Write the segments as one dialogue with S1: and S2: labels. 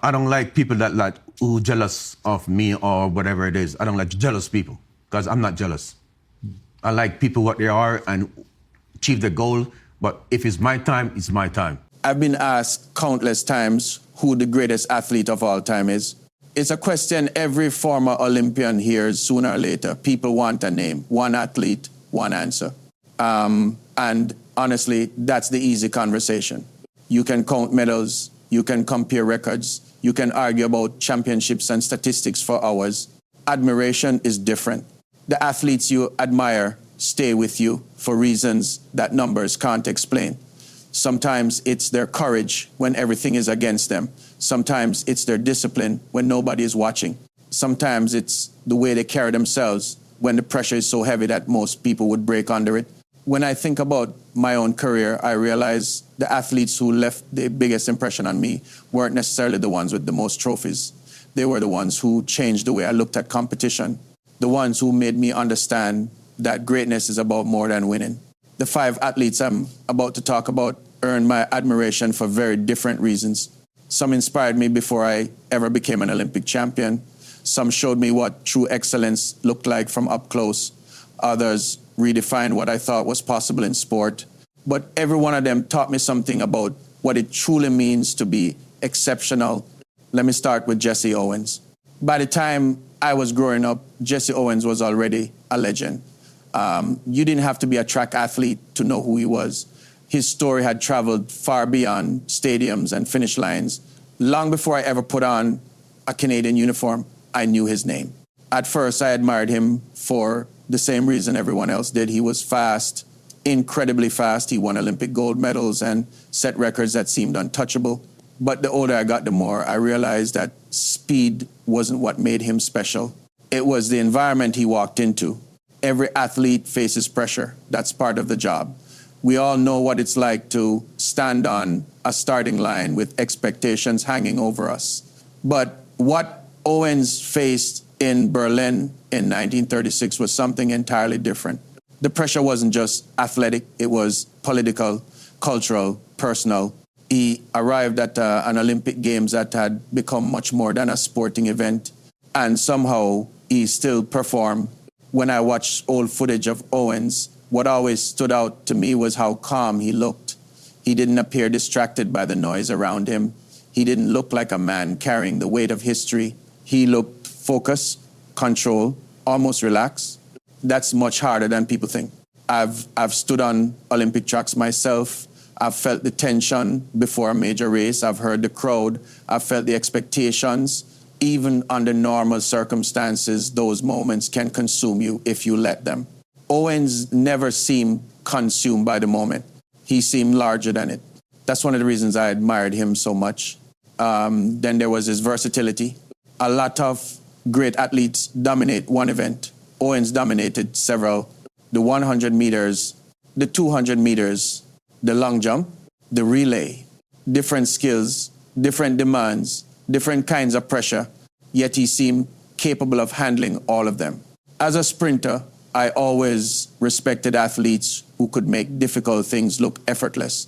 S1: I don't like people that like who jealous of me or whatever it is. I don't like jealous people because I'm not jealous. I like people what they are and achieve their goal. But if it's my time, it's my time.
S2: I've been asked countless times who the greatest athlete of all time is. It's a question every former Olympian hears sooner or later. People want a name, one athlete, one answer. And honestly, that's the easy conversation. You can count medals, you can compare records, you can argue about championships and statistics for hours. Admiration is different. The athletes you admire stay with you for reasons that numbers can't explain. Sometimes it's their courage when everything is against them. Sometimes it's their discipline when nobody is watching. Sometimes it's the way they carry themselves when the pressure is so heavy that most people would break under it. When I think about my own career, I realize the athletes who left the biggest impression on me weren't necessarily the ones with the most trophies. They were the ones who changed the way I looked at competition, the ones who made me understand that greatness is about more than winning. The 5 athletes I'm about to talk about earned my admiration for very different reasons. Some inspired me before I ever became an Olympic champion. Some showed me what true excellence looked like from up close. Others redefined what I thought was possible in sport. But every one of them taught me something about what it truly means to be exceptional. Let me start with Jesse Owens. By the time I was growing up, Jesse Owens was already a legend. You didn't have to be a track athlete to know who he was. His story had traveled far beyond stadiums and finish lines. Long before I ever put on a Canadian uniform, I knew his name. At first, I admired him for the same reason everyone else did. He was fast, incredibly fast. He won Olympic gold medals and set records that seemed untouchable. But the older I got, the more I realized that speed wasn't what made him special. It was the environment he walked into. Every athlete faces pressure. That's part of the job. We all know what it's like to stand on a starting line with expectations hanging over us. But what Owens faced in Berlin in 1936 was something entirely different. The pressure wasn't just athletic, it was political, cultural, personal. He arrived at an Olympic Games that had become much more than a sporting event, and somehow he still performed. When I watched old footage of Owens, what always stood out to me was how calm he looked. He didn't appear distracted by the noise around him. He didn't look like a man carrying the weight of history. He looked focused, controlled, almost relaxed. That's much harder than people think. I've stood on Olympic tracks myself. I've felt the tension before a major race. I've heard the crowd. I've felt the expectations. Even under normal circumstances, those moments can consume you if you let them. Owens never seemed consumed by the moment. He seemed larger than it. That's one of the reasons I admired him so much. Then there was his versatility. A lot of great athletes dominate one event. Owens dominated several. The 100 meters, the 200 meters, the long jump, the relay. Different skills, different demands, different kinds of pressure, yet he seemed capable of handling all of them. As a sprinter, I always respected athletes who could make difficult things look effortless.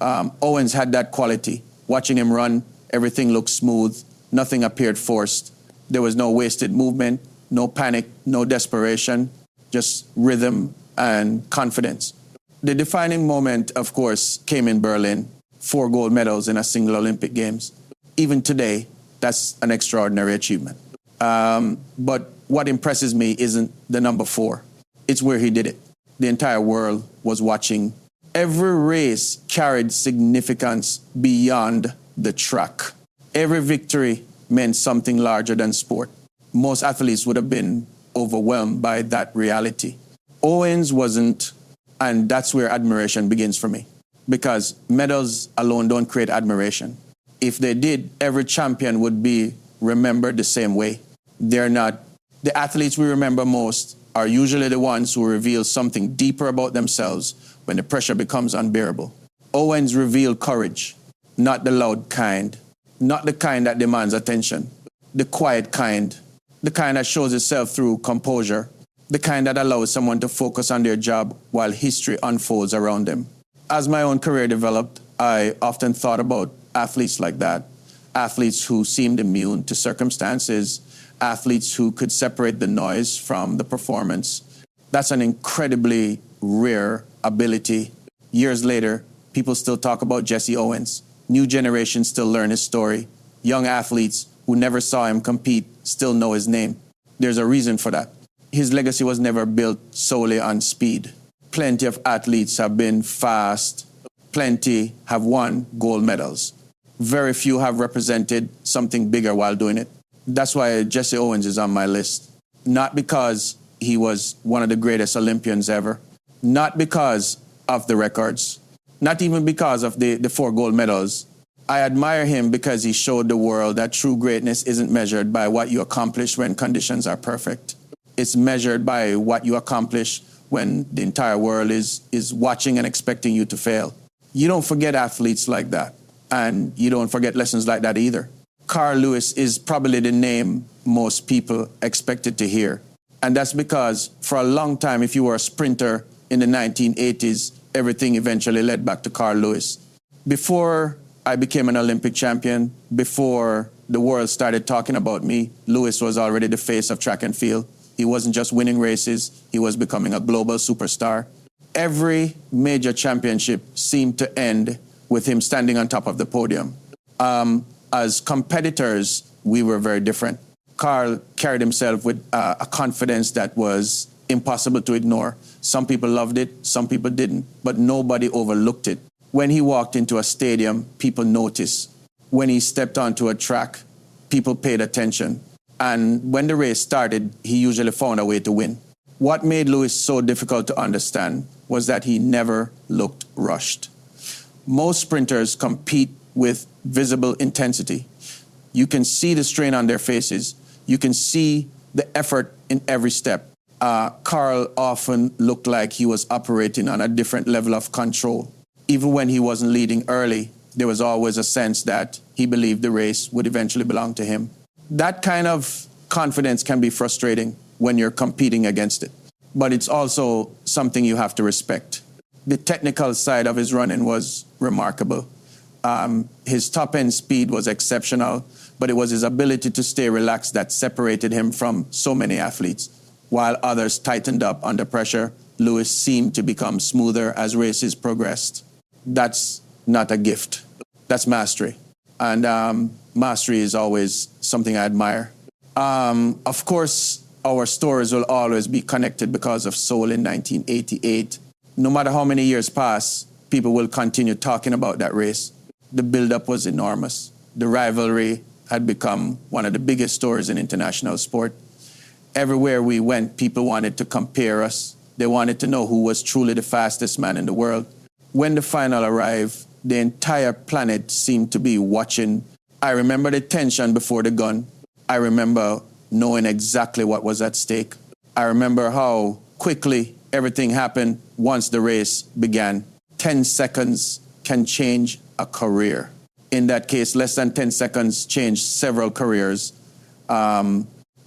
S2: Owens had that quality. Watching him run, everything looked smooth, nothing appeared forced. There was no wasted movement, no panic, no desperation, just rhythm and confidence. The defining moment, of course, came in Berlin, 4 gold medals in a single Olympic Games. Even today, that's an extraordinary achievement. But what impresses me isn't the number 4. It's where he did it. The entire world was watching. Every race carried significance beyond the track. Every victory meant something larger than sport. Most athletes would have been overwhelmed by that reality. Owens wasn't, and that's where admiration begins for me. Because medals alone don't create admiration. If they did, every champion would be remembered the same way. They're not. The athletes we remember most are usually the ones who reveal something deeper about themselves when the pressure becomes unbearable. Owens revealed courage, not the loud kind, not the kind that demands attention, the quiet kind, the kind that shows itself through composure, the kind that allows someone to focus on their job while history unfolds around them. As my own career developed, I often thought about athletes like that. athletes who seemed immune to circumstances, athletes who could separate the noise from the performance. That's an incredibly rare ability. Years later, people still talk about Jesse Owens. New generations still learn his story. Young athletes who never saw him compete still know his name. There's a reason for that. His legacy was never built solely on speed. Plenty of athletes have been fast. Plenty have won gold medals. Very few have represented something bigger while doing it. That's why Jesse Owens is on my list. Not because he was one of the greatest Olympians ever. Not because of the records. Not even because of the 4 gold medals. I admire him because he showed the world that true greatness isn't measured by what you accomplish when conditions are perfect. It's measured by what you accomplish when the entire world is watching and expecting you to fail. You don't forget athletes like that. And you don't forget lessons like that either. Carl Lewis is probably the name most people expected to hear. And that's because for a long time, if you were a sprinter in the 1980s, everything eventually led back to Carl Lewis. Before I became an Olympic champion, before the world started talking about me, Lewis was already the face of track and field. He wasn't just winning races, he was becoming a global superstar. Every major championship seemed to end with him standing on top of the podium. As competitors, we were very different. Carl carried himself with a confidence that was impossible to ignore. Some people loved it, some people didn't, but nobody overlooked it. When he walked into a stadium, people noticed. When he stepped onto a track, people paid attention. And when the race started, he usually found a way to win. What made Lewis so difficult to understand was that he never looked rushed. Most sprinters compete with visible intensity. You can see the strain on their faces. You can see the effort in every step. Carl often looked like he was operating on a different level of control. Even when he wasn't leading early, there was always a sense that he believed the race would eventually belong to him. That kind of confidence can be frustrating when you're competing against it, but it's also something you have to respect. The technical side of his running was remarkable. His top-end speed was exceptional, but it was his ability to stay relaxed that separated him from so many athletes. While others tightened up under pressure, Lewis seemed to become smoother as races progressed. That's not a gift. That's mastery. And mastery is always something I admire. Of course, our stories will always be connected because of Seoul in 1988. No matter how many years pass, people will continue talking about that race. The build-up was enormous. The rivalry had become one of the biggest stories in international sport. Everywhere we went, people wanted to compare us. They wanted to know who was truly the fastest man in the world. When the final arrived, the entire planet seemed to be watching. I remember the tension before the gun. I remember knowing exactly what was at stake. I remember how quickly everything happened once the race began. 10 seconds can change a career. In that case, less than 10 seconds changed several careers.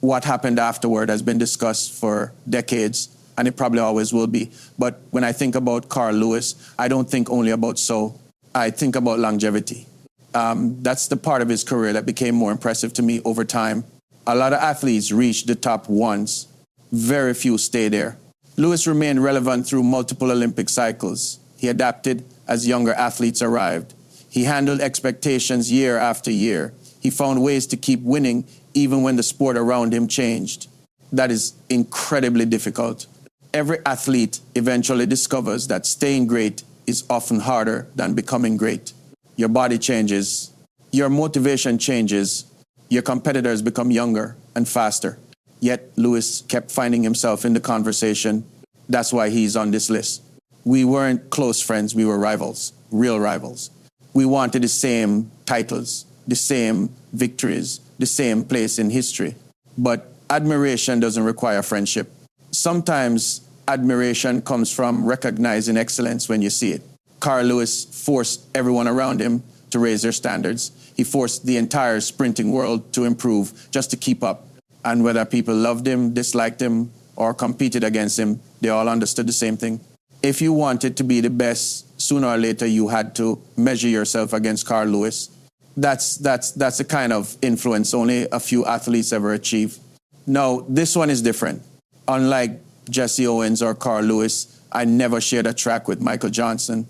S2: What happened afterward has been discussed for decades, and it probably always will be. But when I think about Carl Lewis, I don't think only about Seoul. I think about longevity. That's the part of his career that became more impressive to me over time. A lot of athletes reach the top once. Very few stay there. Lewis remained relevant through multiple Olympic cycles. He adapted as younger athletes arrived. He handled expectations year after year. He found ways to keep winning even when the sport around him changed. That is incredibly difficult. Every athlete eventually discovers that staying great is often harder than becoming great. Your body changes, your motivation changes, your competitors become younger and faster. Yet Lewis kept finding himself in the conversation. That's why he's on this list. We weren't close friends, we were rivals, real rivals. We wanted the same titles, the same victories, the same place in history. But admiration doesn't require friendship. Sometimes admiration comes from recognizing excellence when you see it. Carl Lewis forced everyone around him to raise their standards. He forced the entire sprinting world to improve just to keep up. And whether people loved him, disliked him, or competed against him, they all understood the same thing. If you wanted to be the best, sooner or later you had to measure yourself against Carl Lewis. That's the kind of influence only a few athletes ever achieve. Now, this one is different. Unlike Jesse Owens or Carl Lewis, I never shared a track with Michael Johnson.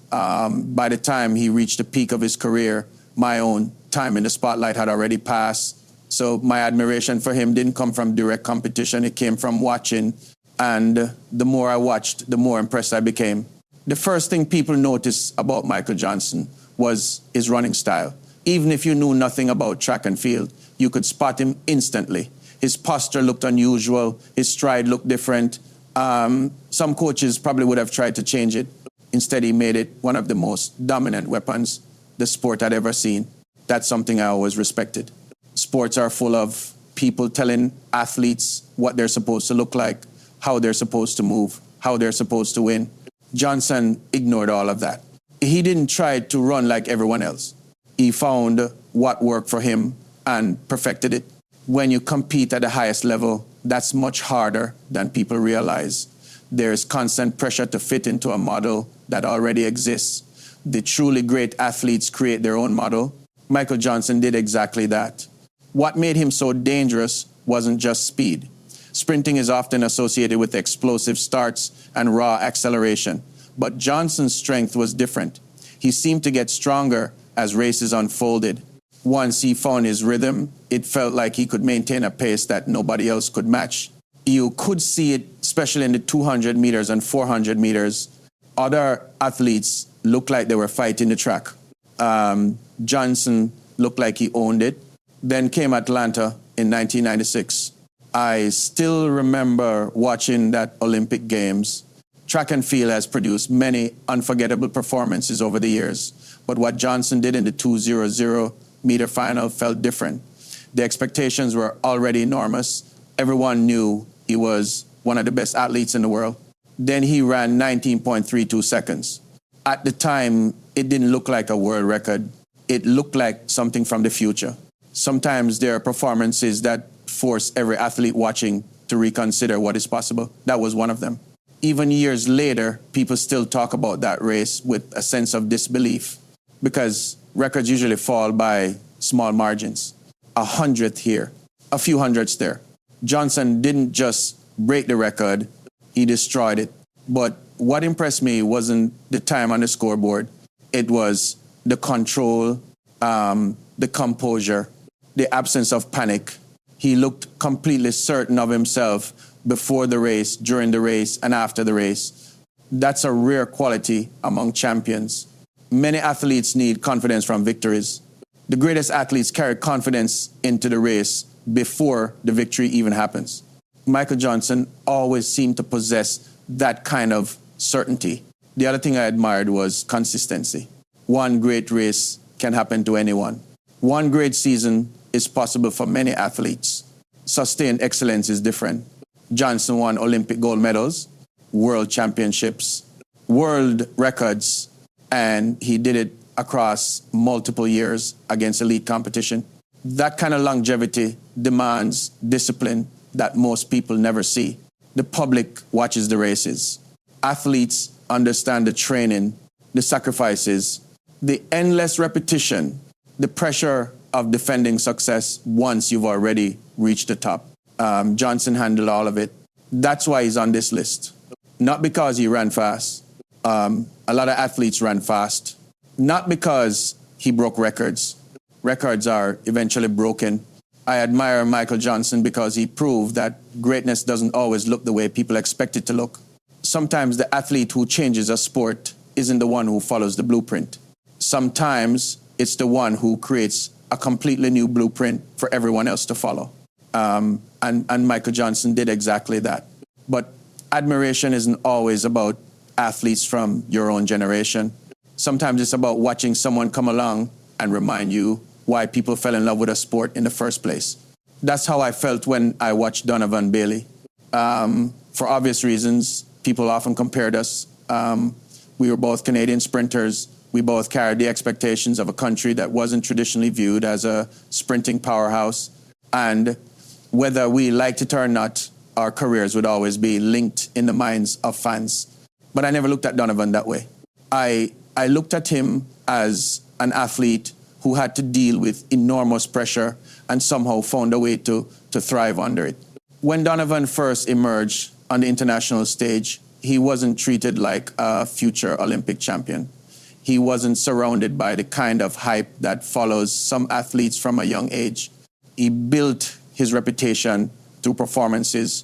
S2: By the time he reached the peak of his career, my own time in the spotlight had already passed. So my admiration for him didn't come from direct competition. It came from watching. And the more I watched, the more impressed I became. The first thing people noticed about Michael Johnson was his running style. Even if you knew nothing about track and field, you could spot him instantly. His posture looked unusual. His stride looked different. Some coaches probably would have tried to change it. Instead, he made it one of the most dominant weapons the sport had ever seen. That's something I always respected. Sports are full of people telling athletes what they're supposed to look like, how they're supposed to move, how they're supposed to win. Johnson ignored all of that. He didn't try to run like everyone else. He found what worked for him and perfected it. When you compete at the highest level, that's much harder than people realize. There's constant pressure to fit into a model that already exists. The truly great athletes create their own model. Michael Johnson did exactly that. What made him so dangerous wasn't just speed. Sprinting is often associated with explosive starts and raw acceleration. But Johnson's strength was different. He seemed to get stronger as races unfolded. Once he found his rhythm, it felt like he could maintain a pace that nobody else could match. You could see it, especially in the 200 meters and 400 meters. Other athletes looked like they were fighting the track. Johnson looked like he owned it. Then came Atlanta in 1996. I still remember watching that Olympic Games. Track and field has produced many unforgettable performances over the years. But what Johnson did in the 200 meter final felt different. The expectations were already enormous. Everyone knew he was one of the best athletes in the world. Then he ran 19.32 seconds. At the time, it didn't look like a world record. It looked like something from the future. Sometimes there are performances that force every athlete watching to reconsider what is possible. That was one of them. Even years later, people still talk about that race with a sense of disbelief because records usually fall by small margins. 100th here, a few hundredths there. Johnson didn't just break the record, he destroyed it. But what impressed me wasn't the time on the scoreboard. It was the control, the composure, the absence of panic. He looked completely certain of himself before the race, during the race, and after the race. That's a rare quality among champions. Many athletes need confidence from victories. The greatest athletes carry confidence into the race before the victory even happens. Michael Johnson always seemed to possess that kind of certainty. The other thing I admired was consistency. One great race can happen to anyone. One great season is possible for many athletes. Sustained excellence is different. Johnson won Olympic gold medals, world championships, world records, and he did it across multiple years against elite competition. That kind of longevity demands discipline that most people never see. The public watches the races. Athletes understand the training, the sacrifices, the endless repetition, the pressure of defending success once you've already reached the top. Johnson handled all of it. That's why he's on this list. Not because he ran fast. A lot of athletes ran fast. Not because he broke records. Records are eventually broken. I admire Michael Johnson because he proved that greatness doesn't always look the way people expect it to look. Sometimes the athlete who changes a sport isn't the one who follows the blueprint. Sometimes it's the one who creates a completely new blueprint for everyone else to follow. And Michael Johnson did exactly that. But admiration isn't always about athletes from your own generation. Sometimes it's about watching someone come along and remind you why people fell in love with a sport in the first place. That's how I felt when I watched Donovan Bailey. For obvious reasons, people often compared us. We were both Canadian sprinters. We both carried the expectations of a country that wasn't traditionally viewed as a sprinting powerhouse. And whether we liked it or not, our careers would always be linked in the minds of fans. But I never looked at Donovan that way. I looked at him as an athlete who had to deal with enormous pressure and somehow found a way to thrive under it. When Donovan first emerged on the international stage, he wasn't treated like a future Olympic champion. He wasn't surrounded by the kind of hype that follows some athletes from a young age. He built his reputation through performances,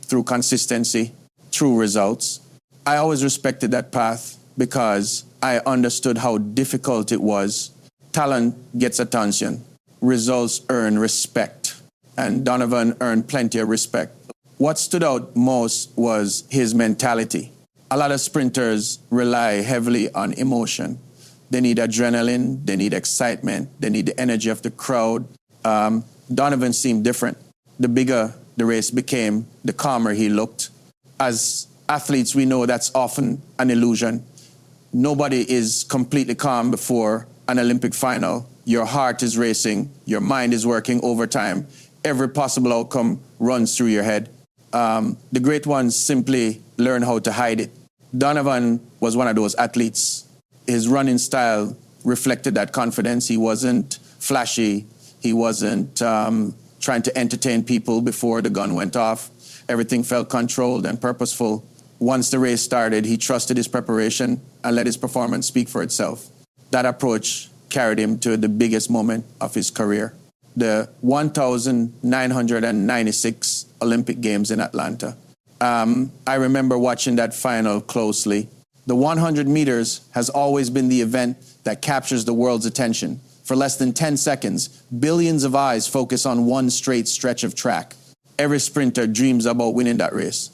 S2: through consistency, through results. I always respected that path because I understood how difficult it was. Talent gets attention. Results earn respect. And Donovan earned plenty of respect. What stood out most was his mentality. A lot of sprinters rely heavily on emotion. They need adrenaline, they need excitement, they need the energy of the crowd. Donovan seemed different. The bigger the race became, the calmer he looked. As athletes, we know that's often an illusion. Nobody is completely calm before an Olympic final. Your heart is racing, your mind is working overtime. Every possible outcome runs through your head. The great ones simply learn how to hide it. Donovan was one of those athletes. His running style reflected that confidence. He wasn't flashy. He wasn't trying to entertain people before the gun went off. Everything felt controlled and purposeful. Once the race started, he trusted his preparation and let his performance speak for itself. That approach carried him to the biggest moment of his career, the 1,996 Olympic Games in Atlanta. I remember watching that final closely. The 100 meters has always been the event that captures the world's attention. For less than 10 seconds, billions of eyes focus on one straight stretch of track. Every sprinter dreams about winning that race.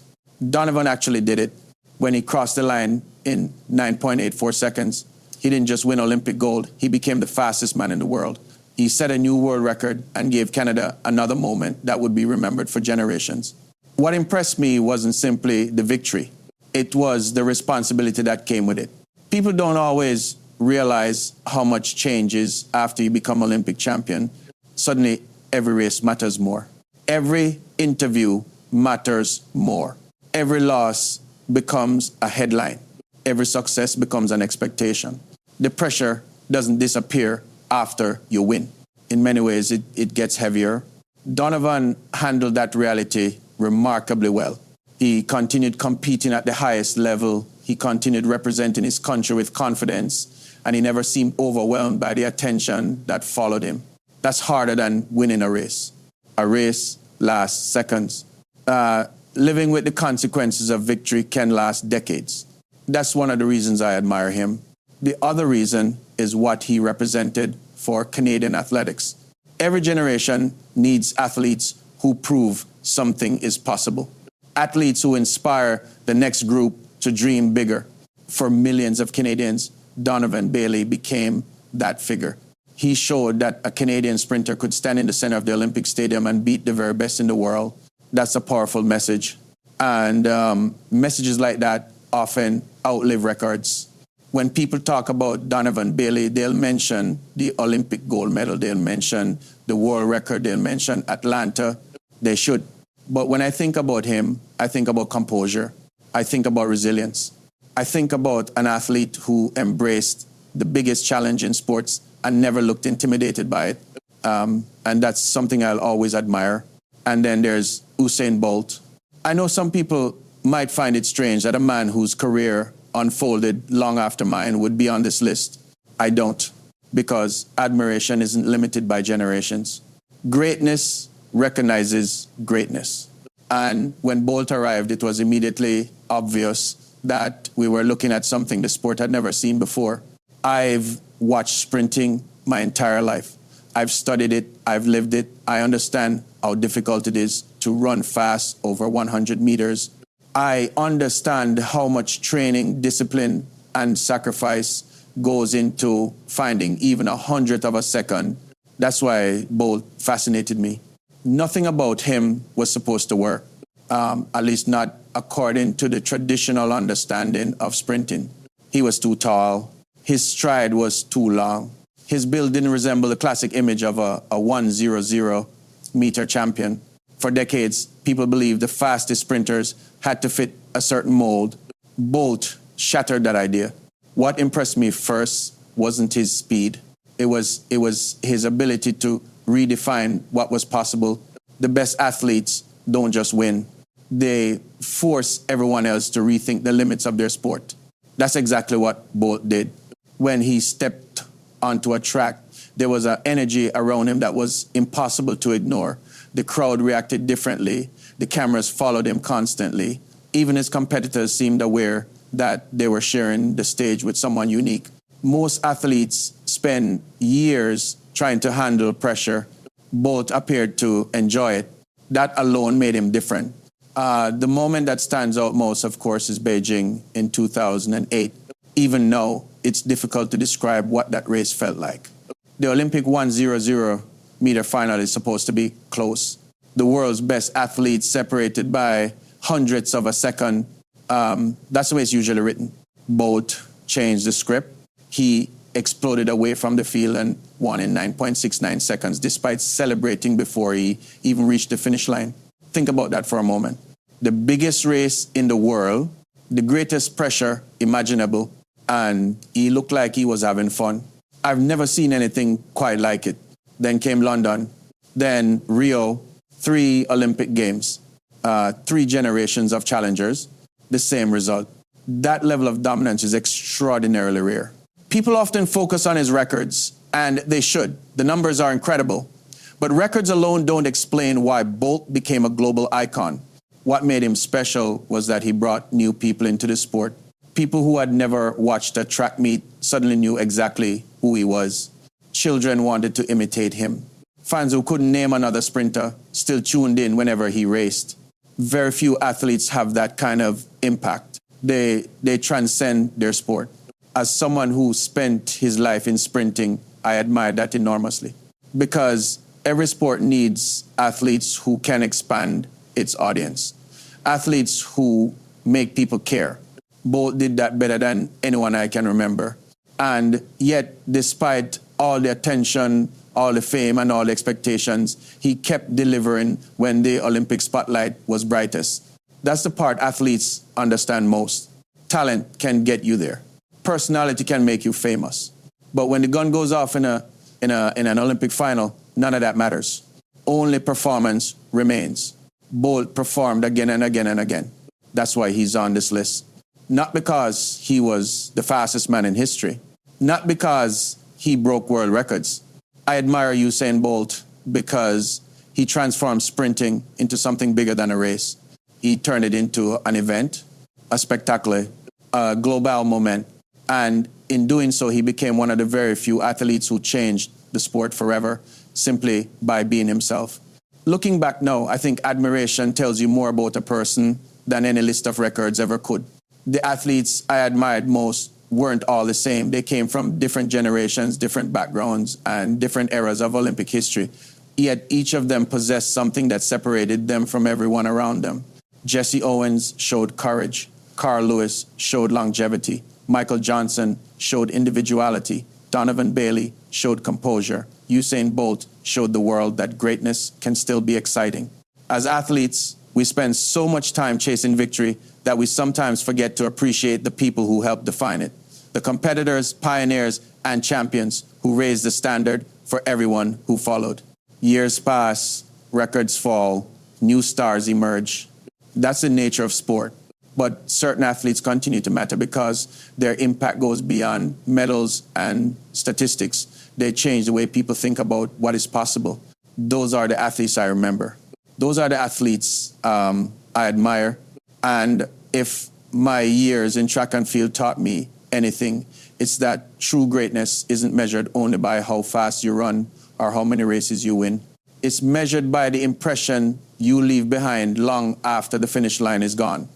S2: Donovan actually did it. When he crossed the line in 9.84 seconds, he didn't just win Olympic gold, he became the fastest man in the world. He set a new world record and gave Canada another moment that would be remembered for generations. What impressed me wasn't simply the victory. It was the responsibility that came with it. People don't always realize how much changes after you become Olympic champion. Suddenly, every race matters more. Every interview matters more. Every loss becomes a headline. Every success becomes an expectation. The pressure doesn't disappear after you win. In many ways, it gets heavier. Donovan handled that reality remarkably well. He continued competing at the highest level. He continued representing his country with confidence, and he never seemed overwhelmed by the attention that followed him. That's harder than winning a race. A race lasts seconds. Living with the consequences of victory can last decades. That's one of the reasons I admire him. The other reason is what he represented for Canadian athletics. Every generation needs athletes who prove something is possible. Athletes who inspire the next group to dream bigger. For millions of Canadians, Donovan Bailey became that figure. He showed that a Canadian sprinter could stand in the center of the Olympic Stadium and beat the very best in the world. That's a powerful message. And messages like that often outlive records. When people talk about Donovan Bailey, they'll mention the Olympic gold medal, they'll mention the world record, they'll mention Atlanta. They should. But when I think about him, I think about composure. I think about resilience. I think about an athlete who embraced the biggest challenge in sports and never looked intimidated by it. And that's something I'll always admire. And then there's Usain Bolt. I know some people might find it strange that a man whose career unfolded long after mine would be on this list. I don't, because admiration isn't limited by generations. Greatness recognizes greatness. And when Bolt arrived, it was immediately obvious that we were looking at something the sport had never seen before. I've watched sprinting my entire life. I've studied it, I've lived it. I understand how difficult it is to run fast over 100 meters. I understand how much training, discipline, and sacrifice goes into finding even 100th of a second. That's why Bolt fascinated me. Nothing about him was supposed to work, at least not according to the traditional understanding of sprinting. He was too tall. His stride was too long. His build didn't resemble the classic image of a 100-meter champion. For decades, people believed the fastest sprinters had to fit a certain mold. Bolt shattered that idea. What impressed me first wasn't his speed. It was his ability to redefine what was possible. The best athletes don't just win. They force everyone else to rethink the limits of their sport. That's exactly what Bolt did. When he stepped onto a track, there was an energy around him that was impossible to ignore. The crowd reacted differently. The cameras followed him constantly. Even his competitors seemed aware that they were sharing the stage with someone unique. Most athletes spend years trying to handle pressure. Bolt appeared to enjoy it. That alone made him different. The moment that stands out most, of course, is Beijing in 2008. Even now, it's difficult to describe what that race felt like. The Olympic 100 meter final is supposed to be close. The world's best athletes separated by hundredths of a second. That's the way it's usually written. Bolt changed the script. He exploded away from the field and won in 9.69 seconds, despite celebrating before he even reached the finish line. Think about that for a moment. The biggest race in the world, the greatest pressure imaginable, and he looked like he was having fun. I've never seen anything quite like it. Then came London, then Rio, 3 Olympic Games, 3 generations of challengers, the same result. That level of dominance is extraordinarily rare. People often focus on his records, and they should. The numbers are incredible. But records alone don't explain why Bolt became a global icon. What made him special was that he brought new people into the sport. People who had never watched a track meet suddenly knew exactly who he was. Children wanted to imitate him. Fans who couldn't name another sprinter still tuned in whenever he raced. Very few athletes have that kind of impact. They transcend their sport. As someone who spent his life in sprinting, I admire that enormously. Because every sport needs athletes who can expand its audience. Athletes who make people care. Bolt did that better than anyone I can remember. And yet, despite all the attention, all the fame, and all the expectations, he kept delivering when the Olympic spotlight was brightest. That's the part athletes understand most. Talent can get you there. Personality can make you famous. But when the gun goes off in an Olympic final, none of that matters. Only performance remains. Bolt performed again and again and again. That's why he's on this list. Not because he was the fastest man in history. Not because he broke world records. I admire Usain Bolt because he transformed sprinting into something bigger than a race. He turned it into an event, a spectacle, a global moment. And in doing so, he became one of the very few athletes who changed the sport forever simply by being himself. Looking back now, I think admiration tells you more about a person than any list of records ever could. The athletes I admired most weren't all the same. They came from different generations, different backgrounds, and different eras of Olympic history. Yet each of them possessed something that separated them from everyone around them. Jesse Owens showed courage. Carl Lewis showed longevity. Michael Johnson showed individuality. Donovan Bailey showed composure. Usain Bolt showed the world that greatness can still be exciting. As athletes, we spend so much time chasing victory that we sometimes forget to appreciate the people who helped define it. The competitors, pioneers, and champions who raised the standard for everyone who followed. Years pass, records fall, new stars emerge. That's the nature of sport. But certain athletes continue to matter because their impact goes beyond medals and statistics. They change the way people think about what is possible. Those are the athletes I remember. Those are the athletes I admire. And if my years in track and field taught me anything, it's that true greatness isn't measured only by how fast you run or how many races you win. It's measured by the impression you leave behind long after the finish line is gone.